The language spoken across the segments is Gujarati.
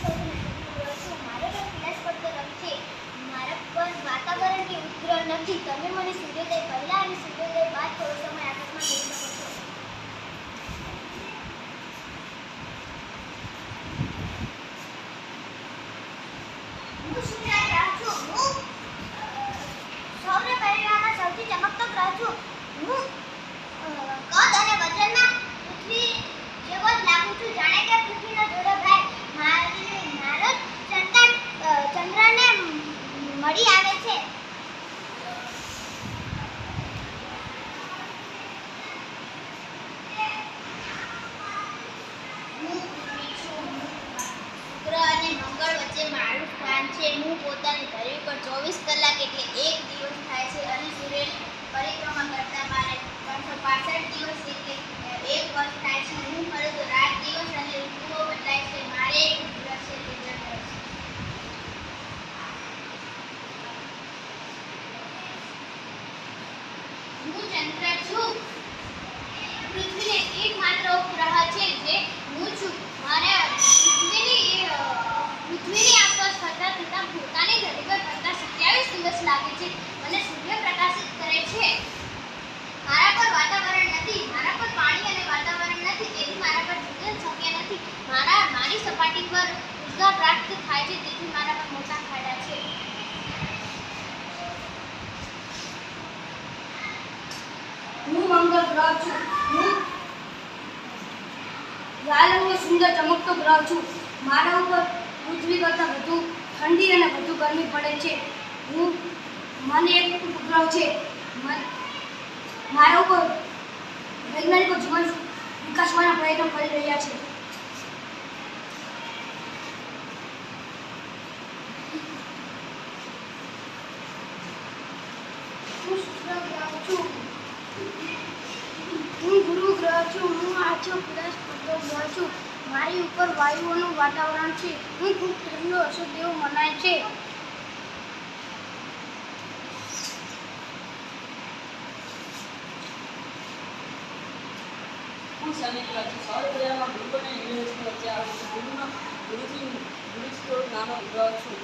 સૌથી નજીકનો ગ્રહ છું. મારો રંગ પીળાશ પડતો રંગ છે. મારા પર વાતાવરણની ઉપગ્રહ નથી. તમે મને સૂર્યોદય પહેલા અને સૂર્યોદય બાદ થોડો સમય આકાશમાં જોઈ શકો છો. હું સૂર્ય ગ્રહ છું. હું સૌર પરિવારમાં સૌથી ચમકતો ગ્રહ છું. હું કદ અને વજનમાં પૃથ્વી જેવો જ લાગુ છું. જાણે કે પૃથ્વીનો જોડો ભાઈ મારો ચંદ્રને મળી આવે છે. હું પૃથ્વી છું. શુક્ર અને મંગળ વચ્ચે મારું સ્થાન છે. હું પોતાની ધરી પર 24 કલાક એટલે 1 દિવસ થાય છે અને સૂર્યની પરિક્રમા કરતા મારે 365 દિવસ એટલે 1 વર્ષ થાય છે. હું ફરું તો રાત દિવસ અને ઋતુઓ બદલાય છે. મારે એક ગ્રહ છે તે ચંદ્ર છે. હું ચંદ્ર છું. પૃથ્વીને એકમાત્ર ઉપગ્રહ છે જે હું છું. મારે પૃથ્વીની આસપાસ ફરતા પોતાની ધરી પર ફરતા 27 દિવસ લાગે છે. મને સૂર્ય પ્રકાશિત કરે છે. મારા પર વાતાવરણ નથી. મારા પર પાણી અને વાતાવરણ નથી. તેથી મારા પર જીવન શક્ય નથી. મારી સપાટી પર ઉર્જા પ્રાપ્ત થાય છે. તેથી મારા પર મોટા ખાડા છે. હું મંગળ ગ્રહ છું. હું લાલ અને સુંદર ચમકતો ગ્રહ છું. મારા ઉપર પૃથ્વી કરતાં વધુ ઠંડી અને વધુ ગરમી પડે છે. મને એક ઉપગ્રહ છે. મારા ઉપર વૈજ્ઞાનિકો જીવન વિકાસવાના પ્રયત્નો કરી રહ્યા છે. હું શુક્ર ગ્રહ છું. હું ગુરુ ગ્રહ છું. હું આછો પીળાશ પડતો ગ્રહ છું. મારી ઉપર વાયુઓનું વાતાવરણ છે. હું ખૂબ ઠંડો હશે તેવું મનાય છે. હું શનિ ગ્રહ છું. સૌર પરિવારમાં ગુરુ અને યુરેનસની વચ્ચે આવું છું. ગુરુથી થોડો નાનો ગ્રહ છું.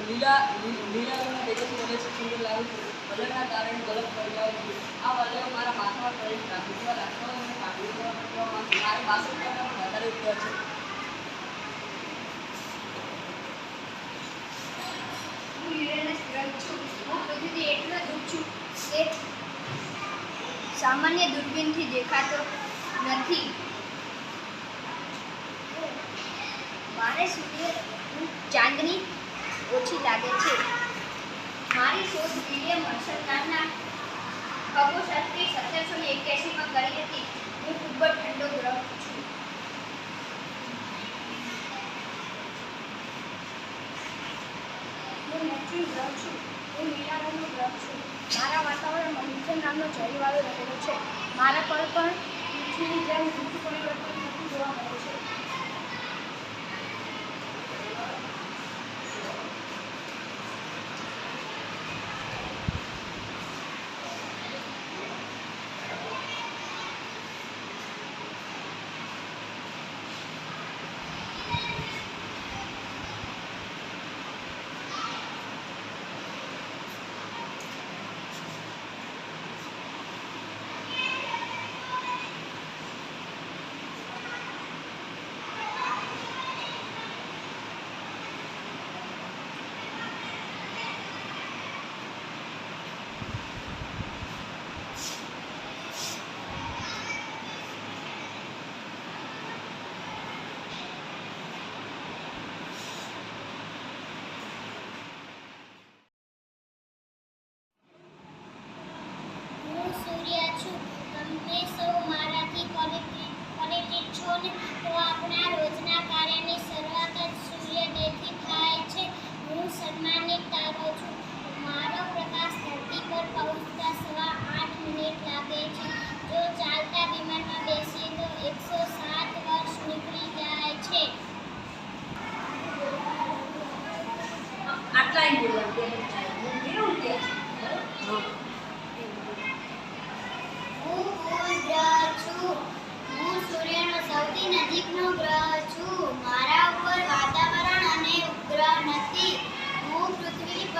લીલા રંગના તેજસ્વી વલય છે. સુંદર લાગુ છું. વલયના કારણે ગલત પડી છું. આ વલયો મારા માથા પર પડે છે. રાખવા અને કાઢી દેવામાં મારે 62 કરતાં પણ વધારે ઉપગ્રહ છે. હું યુરેનસ ગ્રહ છું. હું પૃથ્વીથી એટલો દૂર છું કે સામાન્ય દૂરબીનથી દેખાતો નથી. મારે ચાંદની ઓછી લાગે છે. મારી શોધ વિલિયમ હર્શલ નામના ખગોળશાસ્ત્રી 1781માં કરી હતી. હું ખૂબ જ ઠંડો ગ્રહ છું. હું નેપચ્યુન ગ્રહ છું. હું લીલા રંગનો ગ્રહ છું. મારા વાતાવરણમાં મિથેન નામનો ઝેરી વાયુ રહેલો છે. મારા પર પણ પૃથ્વીની જેમ ઋતુ પરિવર્તન થતું જોવા મળે છે.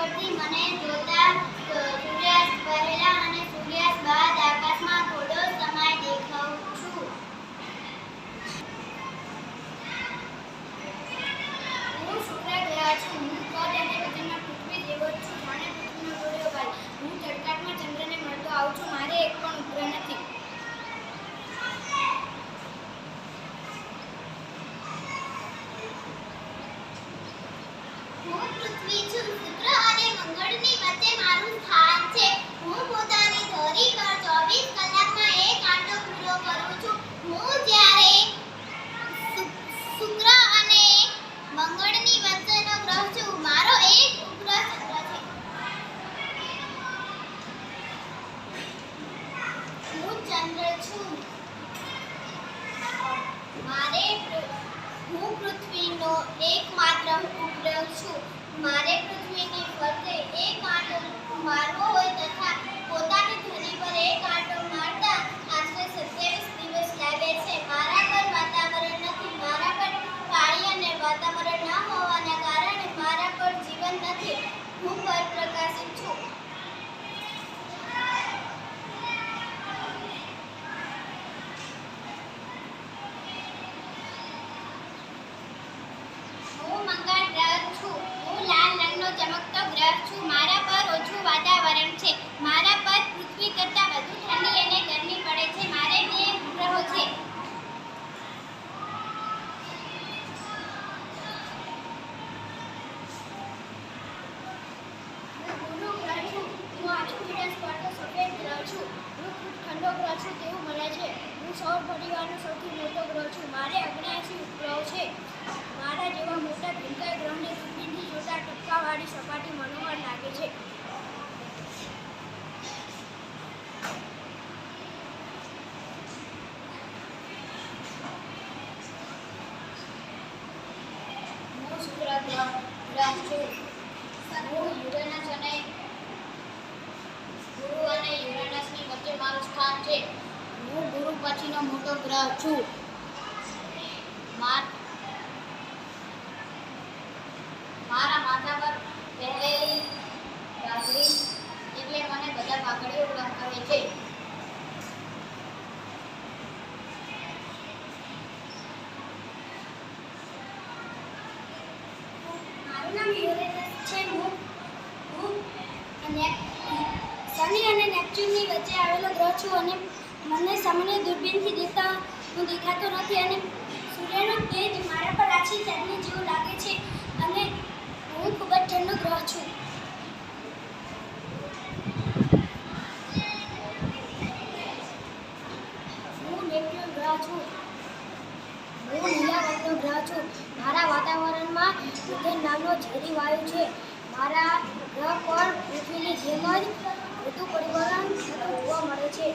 પરથી મને જોતા સૂર્યાસ્ત પહેલા અને સૂર્યાસ્ત બાદ આકાશમાં થોડો સમય દેખાઉં છું. હું શુક્ર ગ્રહ છું. હું કદ અને વજનમાં પૃથ્વી જેવો જ છું. જાણે પૃથ્વીનો ગોળીયો ભાઈ. હું તડકામાં ચંદ્રને મળતો આવું છું. મારે એક પણ ઉપગ્રહ નથી. હું પૃથ્વી છું. શુક્ર અને મંગળની વચ્ચે મારું સ્થાન છે. હું પોતાની ધરી પર 24 કલાકમાં એક આંટો પૂરો કરું છું. હું જ્યારે શુક્ર અને મંગળની વચ્ચેનો ગ્રહ છું. મારો એક ઉપગ્રહ ચંદ્ર છે. હું ચંદ્ર છું. હું પૃથ્વીનો એકમાત્ર ઉપગ્રહ છું. મારે પૃથ્વીની ફરતે એક આંટો મારવો હોય તથા પોતાની ધરી પર એક આંટો મારતા આશરે 27 દિવસ લાગે છે. મારા પર વાતાવરણ નથી. મારા પર પાણી અને વાતાવરણ ન હોવાના કારણે મારા પર જીવન નથી. હું પરપ્રકાશિત છું. હું મંગળ ગ્રહ છું. હું લાલ રંગનો ચમકતો ગ્રહ છું. મારા પર ઓછું વાતાવરણ છે. મારા પર પૃથ્વી કરતાં વધુ ઠંડી અને ગરમી પડે છે. મારે 2 ઉપગ્રહો છે. હું ગુરુ ગ્રહ છું. હું આછું પીળા સ્પર્શ સફેદ ગ્રહ છું. હું ખંડો ગ્રહ છું તેવું મને છે. હું સૌર પરિવારનો સૌથી મોટો ગ્રહ છું. મારે 79 ઉપગ્રહો છે. મારા જેવા મોટા ભીમકાય ગ્રહને દૂરબીનથી જોતા ટપકાવાળી સપાટી મનોહર લાગે છે. હું શુક્ર ગ્રહ છું. હું યુરેનસ અને ગુરુ અને યુરેનસની વચ્ચે મારું સ્થાન છે. હું ગુરુ પછીનો મોટો ગ્રહ છું. મારા માથા પર પહેરેલી પાઘડી એટલે મને બધા પાઘડીઓ ગ્રહ કહે છે. મારું નામ યુરેનસ છે. હું શનિ અને નેપચ્યુનની વચ્ચે આવેલો ગ્રહ છું અને મને સામાન્ય દૂરબીનથી હું દેખાતો નથી અને સૂર્યનો તેજ મારા પર આછી ચાંદની જેવું લાગે છે અને હું ખૂબ જ ઠંડો ગ્રહ છું. હું નેપચ્યુન ગ્રહ છું. હું લીલા રંગનો ગ્રહ છું. મારા વાતાવરણમાં મિથેન નામનો ઝેરી વાયુ છે. મારા ગ્રહ પર પૃથ્વીની જેમ જ ઋતુ પરિવર્તન થતું જોવા મળે છે.